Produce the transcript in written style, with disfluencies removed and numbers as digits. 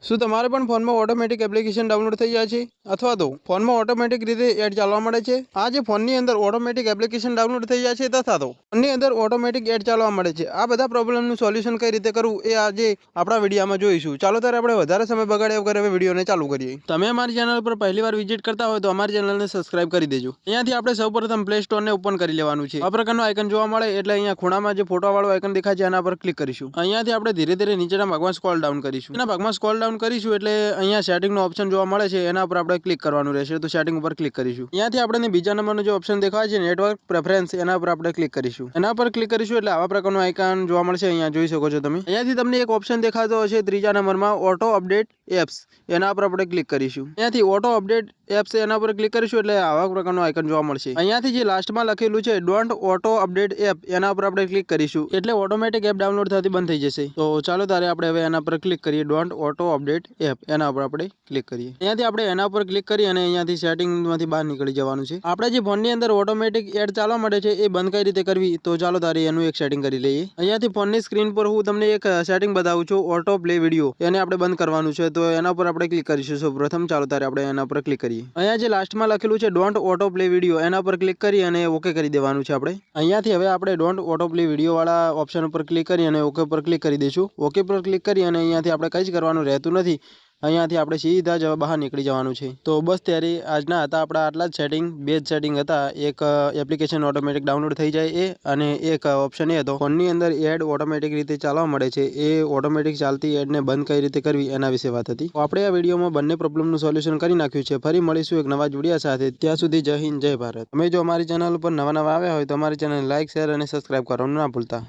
શું તમારે પણ ફોનમાં ઓટોમેટિક એપ્લિકેશન ડાઉનલોડ થઈ જાય છે અથવા તો ફોનમાં ઓટોમેટિક રીતે એડ ચાલવા મળે છે? આ જે ફોનની અંદર ઓટોમેટિક એપ્લિકેશન ડાઉનલોડ થઈ જાય છે તથા તો ફોનની અંદર ઓટોમેટિક એડ ચાલવા મળે છે, આ બધા પ્રોબ્લેમનું સોલ્યુશન કઈ રીતે કરવું એ આજે આપણા વિડીયોમાં જોઈશું. ચાલો ત્યારે આપણે વધારે સમય બગાડ્યા વગર હવે વિડીયોને ચાલુ કરીએ. તમે અમારી ચેનલ પર પહેલી વાર વિઝિટ કરતા હોય તો અમારી ચેનલને સબસ્ક્રાઇબ કરી દેજો. અહીંયાથી આપણે સૌપ્રથમ પ્લે સ્ટોરને ઓપન કરી લેવાનું છે. આ પ્રકારનું આઇકન જોવા મળે એટલે અહીંયા ખૂણામાં જે ફોટોવાળું આઇકન દેખાય છે એના પર ક્લિક કરીશું. અહીંયાથી આપણે ધીરે ધીરે નીચેના ભાગમાં સ્ક્રોલ ડાઉન કરીશું. એના ભાગમાં સ્ક્રોલ ડાઉન કરીશું એટલે અહીંયા સેટિંગનો ઓપ્શન જોવા મળે છે, એના પર આપણે ક્લિક કરવાનું રહેશે. તો સેટિંગ ઉપર ક્લિક કરીશું. અહીંયાથી આપણે બીજા નંબરનો જે ઓપ્શન દેખાય છે નેટવર્ક પ્રેફરન્સ, એના પર આપણે ક્લિક કરીશું. એના પર ક્લિક કરીશું એટલે આવા પ્રકારનું આઇકન જોવા મળશે. અહીંયા જોઈ શકો છો તમે. અહીંયાથી તમને એક ઓપ્શન દેખાતો હશે ત્રીજા નંબરમાં ઓટો અપડેટ એપ્સ, એના પર આપણે ક્લિક કરીશું. અહીંયાથી ઓટો અપડેટ એપ્સ એના પર ક્લિક કરીશું એટલે આવા પ્રકારનું આઇકન જોવા મળશે. અહીંયાથી જે લાસ્ટમાં લખેલું છે ડોન્ટ ઓટો અપડેટ એપ, એના પર આપણે ક્લિક કરીશું એટલે ઓટોમેટિક એપ ડાઉનલોડ થતી બંધ થઈ જશે. તો ચાલો તારે આપણે હવે એના પર ક્લિક કરીએ. ડોન્ટ ઓટો અપડેટ એપ એના પર આપણે ક્લિક કરીએ. અહીંયાથી આપણે એના પર ક્લિક કરી અને અહીંયાથી સેટિંગમાંથી બહાર નીકળી જવાનું છે. આપણે જે ફોનની અંદર ઓટોમેટિક એડ ચાલવા મળે છે એ બંધ કઈ રીતે કરવી, તો ચાલો તારે એનું એક સેટિંગ કરી લઈએ. અહીંયાથી ફોનની સ્ક્રીન પર હું તમને એક સેટિંગ બતાવું છું, ઓટો પ્લે વિડીયો, એને આપણે બંધ કરવાનું છે. તો એના પર આપણે ક્લિક કરીશું. સૌ પ્રથમ ચાલો તારે આપણે એના પર ક્લિક કરીએ. અહીંયા જે લાસ્ટમાં લખેલું છે ડોન્ટ ઓટો પ્લે વિડીયો, એના પર ક્લિક કરી અને ઓકે કરી દેવાનું છે. આપણે અહીંયાથી હવે આપણે ડોન્ટ ઓટો પ્લે વિડીયો વાળા ઓપ્શન ઉપર ક્લિક કરી અને ઓકે પર ક્લિક કરી દઈશું. ઓકે પર ક્લિક કરી અને અહીંયાથી આપણે કંઈ જ કરવાનું રહેતું નથી. અહીંયાથી આપણે સીધા જ બહાર નીકળી જવાનું છે. તો બસ ત્યારે આજના હતા આપણા આટલા જ સેટિંગ. બે જ સેટિંગ હતા, એક એપ્લિકેશન ઓટોમેટિક ડાઉનલોડ થઈ જાય એ, અને એક ઓપ્શન એ હતો ફોનની અંદર એડ ઓટોમેટિક રીતે ચાલવા મળે છે, એ ઓટોમેટિક ચાલતી એડને બંધ કઈ રીતે કરવી એના વિશે વાત હતી. તો આપણે આ વિડીયોમાં બંને પ્રોબ્લેમનું સોલ્યુશન કરી નાખ્યું છે. ફરી મળીશું એક નવા વિડીયો સાથે. ત્યાં સુધી જય હિન્દ, જય ભારત. તમે જો અમારી ચેનલ ઉપર નવા આવ્યા હોય તો અમારી ચેનલ લાઇક, શેર અને સબસ્ક્રાઇબ કરવાનું ના ભૂલતા.